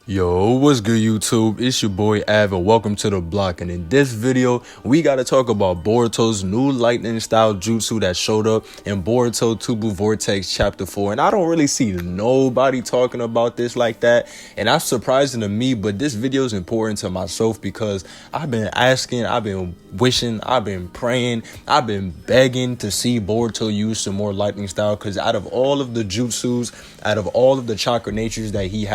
Yo, what's good YouTube? It's your boy Av and welcome to the block. And in this video, we gotta talk about Boruto's new lightning style jutsu that showed up in Boruto Tubu Vortex chapter 4. And I don't really see nobody talking about this like that. And that's surprising to me, but this video is important to myself because I've been asking, I've been wishing, I've been praying, I've been begging to see Boruto use some more lightning style, because out of all of the jutsus, out of all of the chakra natures that he's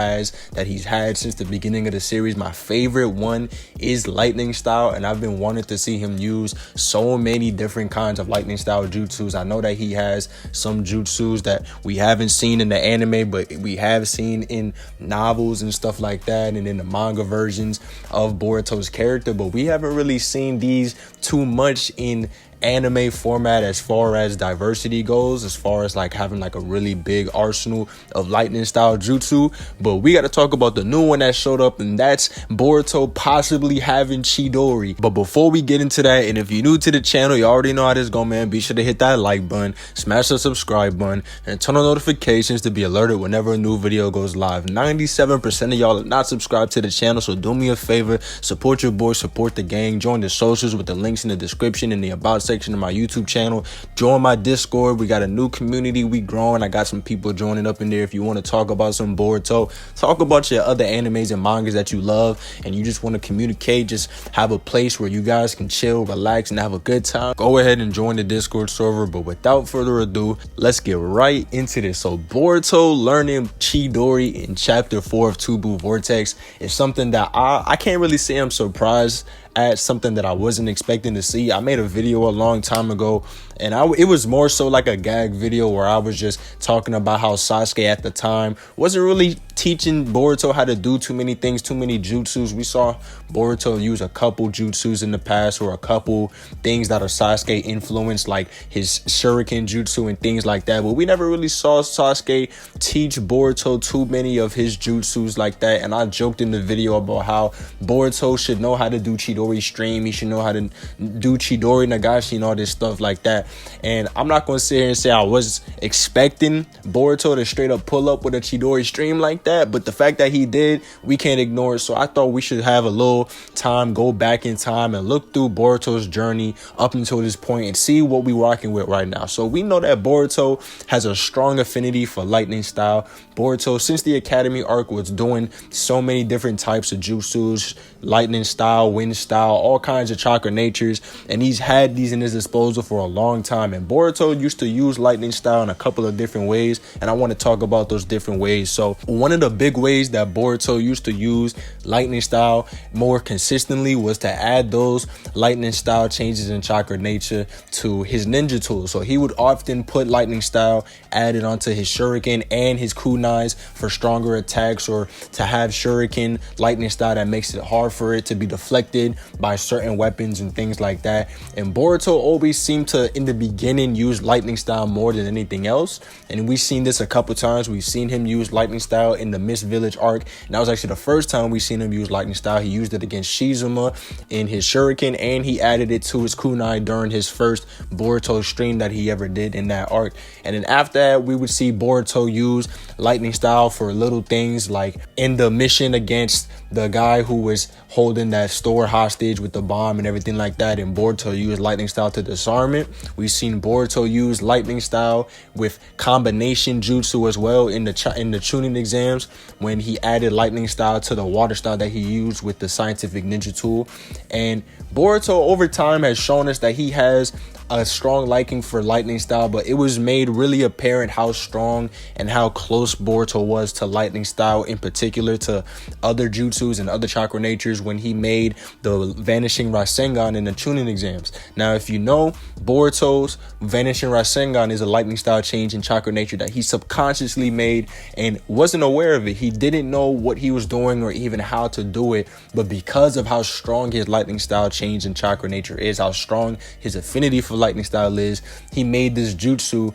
had since the beginning of the series, my favorite one is lightning style, and I've been wanting to see him use so many different kinds of lightning style jutsus. I know that he has some jutsus that we haven't seen in the anime, but we have seen in novels and stuff like that, and in the manga versions of Boruto's character, but we haven't really seen these too much in anime format as far as diversity goes, as far as like having like a really big arsenal of lightning style jutsu. But we got to talk about the new one that showed up, and that's Boruto possibly having Chidori. But before we get into that, and if you're new to the channel, you already know how this go, man. Be sure to hit that like button, smash the subscribe button, and turn on notifications to be alerted whenever a new video goes live. 97% of y'all are not subscribed to the channel, so do me a favor, support your boy, support the gang, join the socials with the links in the description in the about section of my YouTube channel. Join my Discord. We got a new community, we growing. I got some people joining up in there. If you want to talk about some Boruto, talk about your other animes and mangas that you love, and you just want to communicate, just have a place where you guys can chill, relax, and have a good time, go ahead and join the Discord server. But without further ado, let's get right into this. So Boruto learning Chidori in chapter 4 of Tubu Vortex is something that I can't really say I'm surprised at, something that I wasn't expecting to see. I made a video a long time ago, and it was more so like a gag video where I was just talking about how Sasuke at the time wasn't really teaching Boruto how to do too many things, too many jutsus. We saw Boruto use a couple jutsus in the past, or a couple things that are Sasuke influenced, like his shuriken jutsu and things like that, but we never really saw Sasuke teach Boruto too many of his jutsus like that. And I joked in the video about how Boruto should know how to do Chidori stream, he should know how to do Chidori Nagashi and all this stuff like that. And I'm not going to sit here and say I was expecting Boruto to straight up pull up with a Chidori stream like that, but the fact that he did, we can't ignore it. So I thought we should have a little time, go back in time and look through Boruto's journey up until this point and see what we're rocking with right now. So we know that Boruto has a strong affinity for lightning style. Boruto, since the Academy arc, was doing so many different types of jutsus, lightning style, wind style, all kinds of chakra natures, and he's had these in his disposal for a long time. And Boruto used to use lightning style in a couple of different ways, and I want to talk about those different ways. So one of the big ways that Boruto used to use lightning style more consistently was to add those lightning style changes in chakra nature to his ninja tools. So he would often put lightning style added onto his shuriken and his kunais for stronger attacks, or to have shuriken lightning style that makes it hard for it to be deflected by certain weapons and things like that. And Boruto always seemed to, in the beginning, use lightning style more than anything else, and we've seen this a couple times. We've seen him use lightning style in the Mist Village arc, and that was actually the first time we've seen him use lightning style. He used it against Shizuma in his shuriken, and he added it to his kunai during his first Boruto stream that he ever did in that arc. And then after that, we would see Boruto use lightning style for little things, like in the mission against the guy who was holding that store hostage with the bomb and everything like that, and Boruto used lightning style to disarm it. We've seen Boruto use lightning style with combination jutsu as well in the Chunin exams, when he added lightning style to the water style that he used with the scientific ninja tool. And Boruto over time has shown us that he has a strong liking for lightning style, but it was made really apparent how strong and how close Boruto was to lightning style, in particular to other jutsus and other chakra natures, when he made the Vanishing Rasengan in the Chunin exams. Now, if you know, Boruto's Vanishing Rasengan is a lightning style change in chakra nature that he subconsciously made and wasn't aware of it. He didn't know what he was doing or even how to do it, but because of how strong his lightning style change in chakra nature is, how strong his affinity for lightning style is, he made this jutsu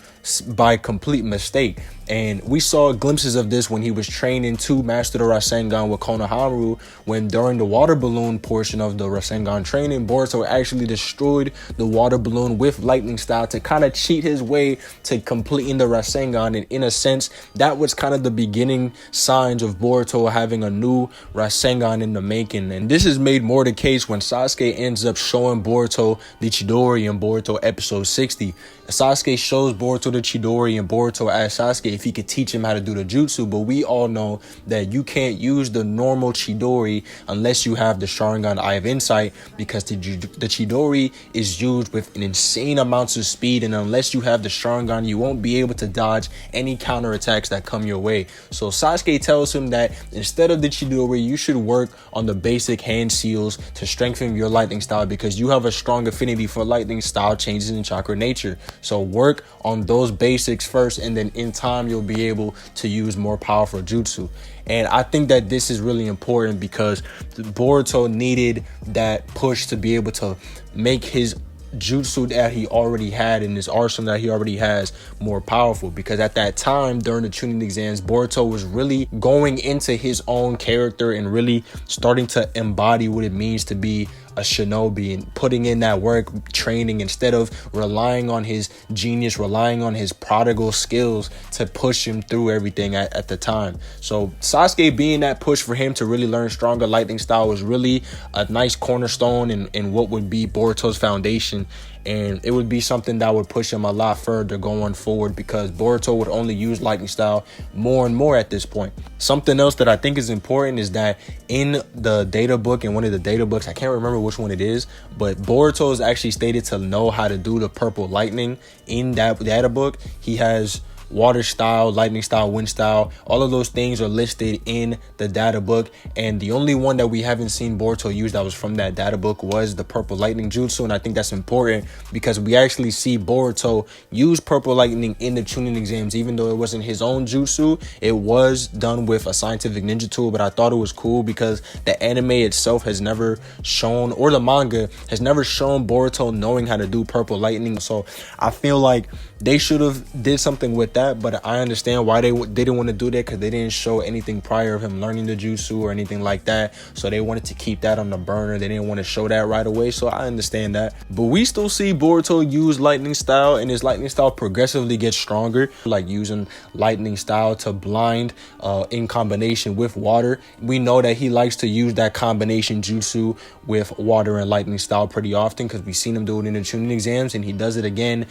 by complete mistake. And we saw glimpses of this when he was training to master the Rasengan with Konohamaru, when during the water balloon portion of the Rasengan training, Boruto actually destroyed the water balloon with lightning style to kind of cheat his way to completing the Rasengan. And in a sense, that was kind of the beginning signs of Boruto having a new Rasengan in the making. And this is made more the case when Sasuke ends up showing Boruto the Chidori in Boruto episode 60. Sasuke shows Boruto the Chidori, and Boruto asks Sasuke if he could teach him how to do the jutsu, but we all know that you can't use the normal Chidori unless you have the Sharingan Eye of Insight, because the Chidori is used with an insane amounts of speed, and unless you have the Sharingan, you won't be able to dodge any counterattacks that come your way. So Sasuke tells him that instead of the Chidori, you should work on the basic hand seals to strengthen your lightning style, because you have a strong affinity for lightning style changes in chakra nature. So work on those basics first, and then in time you'll be able to use more powerful jutsu. And I think that this is really important because Boruto needed that push to be able to make his jutsu that he already had in his arsenal that he already has more powerful, because at that time during the Chunin exams, Boruto was really going into his own character and really starting to embody what it means to be a shinobi and putting in that work training instead of relying on his genius, relying on his prodigal skills to push him through everything at the time. So Sasuke being that push for him to really learn stronger lightning style was really a nice cornerstone in what would be Boruto's foundation. And it would be something that would push him a lot further going forward, because Boruto would only use lightning style more and more at this point. Something else that I think is important is that in the data book, in one of the data books, I can't remember which one it is, but Boruto is actually stated to know how to do the purple lightning in that data book. He has water style, lightning style, wind style, all of those things are listed in the data book, and the only one that we haven't seen Boruto use that was from that data book was the purple lightning jutsu. And I think that's important because we actually see Boruto use purple lightning in the Chunin exams, even though it wasn't his own jutsu. It was done with a scientific ninja tool, but I thought it was cool because the anime itself has never shown, or the manga has never shown, Boruto knowing how to do purple lightning. So I feel like they should have did something with that, but I understand why they didn't want to do that, because they didn't show anything prior of him learning the jutsu or anything like that. So they wanted to keep that on the burner. They didn't want to show that right away. So I understand that. But we still see Boruto use lightning style, and his lightning style progressively gets stronger, like using lightning style to blind in combination with water. We know that he likes to use that combination jutsu with water and lightning style pretty often, because we've seen him do it in the Chunin exams, and he does it again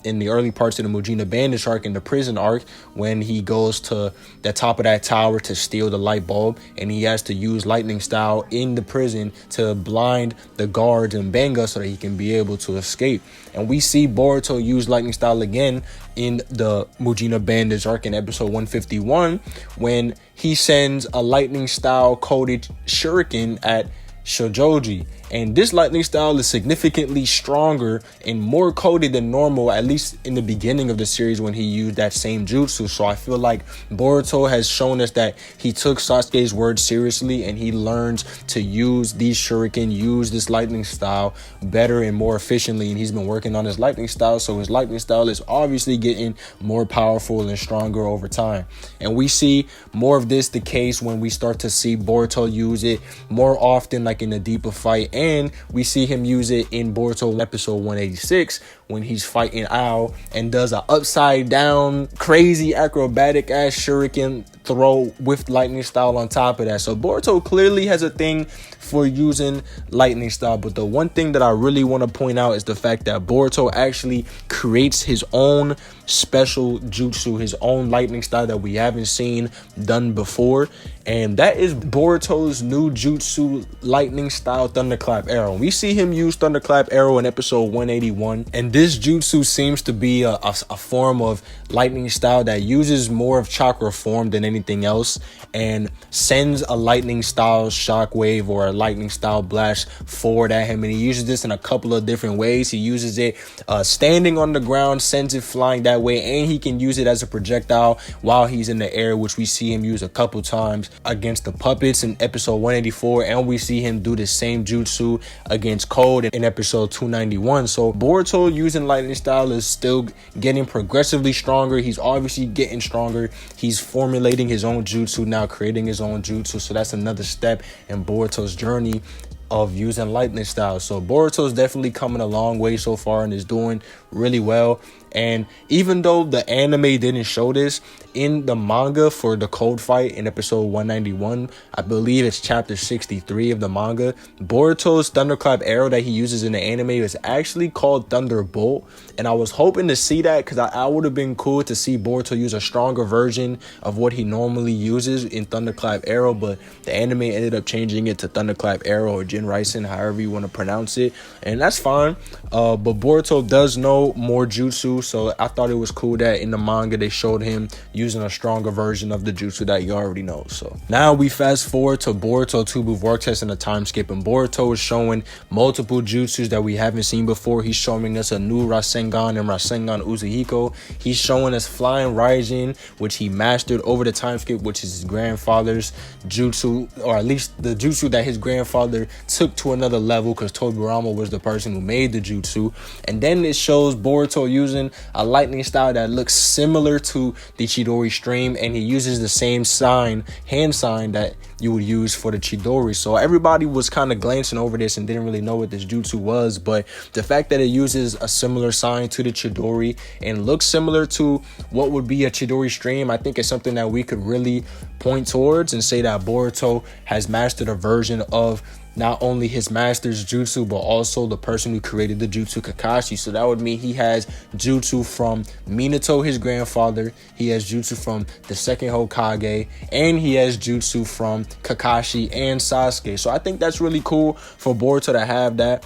in the early parts of the Mujina Bandage arc, in the prison arc, when he goes to the top of that tower to steal the light bulb, and he has to use lightning style in the prison to blind the guards and Benga so that he can be able to escape. And we see Boruto use lightning style again in the Mujina Bandage arc in episode 151, when he sends a lightning style coded shuriken at Shojoji. And this lightning style is significantly stronger and more coded than normal, at least in the beginning of the series when he used that same jutsu. So I feel like Boruto has shown us that he took Sasuke's words seriously, and he learns to use these shuriken, use this lightning style better and more efficiently. And he's been working on his lightning style, so his lightning style is obviously getting more powerful and stronger over time. And we see more of this the case when we start to see Boruto use it more often, like in the deeper fight. And we see him use it in Boruto episode 186 when he's fighting Ao and does an upside down, crazy acrobatic ass shuriken throw with lightning style on top of that. So Boruto clearly has a thing for using lightning style. But the one thing that I really want to point out is the fact that Boruto actually creates his own special jutsu, his own lightning style that we haven't seen done before. And that is Boruto's new jutsu, lightning style Thunderclap Arrow. We see him use Thunderclap Arrow in episode 181. And this jutsu seems to be a form of lightning style that uses more of chakra form than anything else, and sends a lightning style shockwave or a lightning style blast forward at him. And he uses this in a couple of different ways. He uses it standing on the ground, sends it flying that way, and he can use it as a projectile while he's in the air, which we see him use a couple times against the puppets in episode 184, and we see him do the same jutsu against Code in episode 291. So Boruto uses using lightning style is still getting progressively stronger. He's obviously getting stronger. He's formulating his own jutsu now, creating his own jutsu. So that's another step in Boruto's journey of using lightning style. So Boruto is definitely coming a long way so far and is doing really well. And even though the anime didn't show this, in the manga for the cold fight in episode 191, I believe it's chapter 63 of the manga, Boruto's Thunderclap Arrow that he uses in the anime is actually called Thunderbolt. And I was hoping to see that because I would have been cool to see Boruto use a stronger version of what he normally uses in Thunderclap Arrow, but the anime ended up changing it to Thunderclap Arrow or Jin Raisen, however you want to pronounce it, and that's fine. But Boruto does know more jutsu, so I thought it was cool that in the manga they showed him using a stronger version of the jutsu that you already know. So now we fast forward to Boruto Tubu Vortex in a time skip, and Boruto is showing multiple jutsus that we haven't seen before. He's showing us a new Rasengan and Rasengan Uzuhiko. He's showing us Flying Raijin, which he mastered over the time skip, which is his grandfather's jutsu, or at least the jutsu that his grandfather took to another level, because Tobirama was the person who made the jutsu. And then it shows Boruto using a lightning style that looks similar to the Chidori stream, and he uses the same sign, hand sign, that you would use for the Chidori. So everybody was kind of glancing over this and didn't really know what this jutsu was, but the fact that it uses a similar sign to the Chidori and looks similar to what would be a Chidori stream, I think is something that we could really point towards and say that Boruto has mastered a version of not only his master's jutsu, but also the person who created the jutsu, Kakashi. So that would mean he has jutsu from Minato, his grandfather. He has jutsu from the second Hokage, and he has jutsu from Kakashi and Sasuke. So I think that's really cool for Boruto to have that.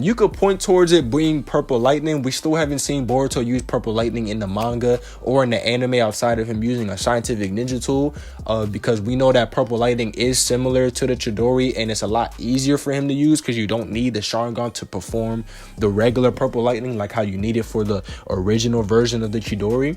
You could point towards it being purple lightning. We still haven't seen Boruto use purple lightning in the manga or in the anime outside of him using a scientific ninja tool, because we know that purple lightning is similar to the Chidori, and it's a lot easier for him to use because you don't need the Sharingan to perform the regular purple lightning like how you need it for the original version of the Chidori.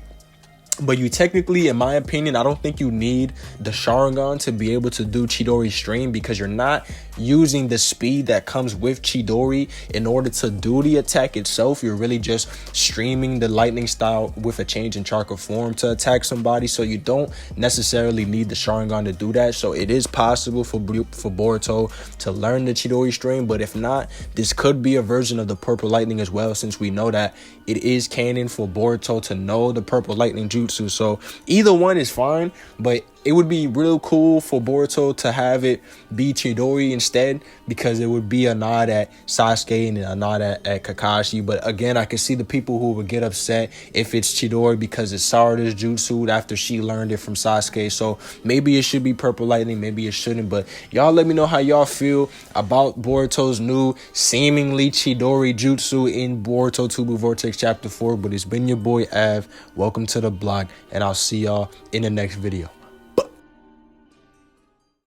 But you technically, in my opinion, I don't think you need the Sharingan to be able to do Chidori stream, because you're not using the speed that comes with Chidori in order to do the attack itself. You're really just streaming the lightning style with a change in chakra form to attack somebody. So you don't necessarily need the Sharingan to do that. So it is possible for Boruto to learn the Chidori stream. But if not, this could be a version of the purple lightning as well, since we know that it is canon for Boruto to know the purple lightning jutsu. So either one is fine, but it would be real cool for Boruto to have it be Chidori instead, because it would be a nod at Sasuke and a nod at Kakashi. But again, I can see the people who would get upset if it's Chidori because it's Sarada's jutsu after she learned it from Sasuke. So maybe it should be purple lightning, maybe it shouldn't. But y'all let me know how y'all feel about Boruto's new seemingly Chidori jutsu in Boruto Tubu Vortex Chapter 4. But it's been your boy Av. Welcome to the block, and I'll see y'all in the next video.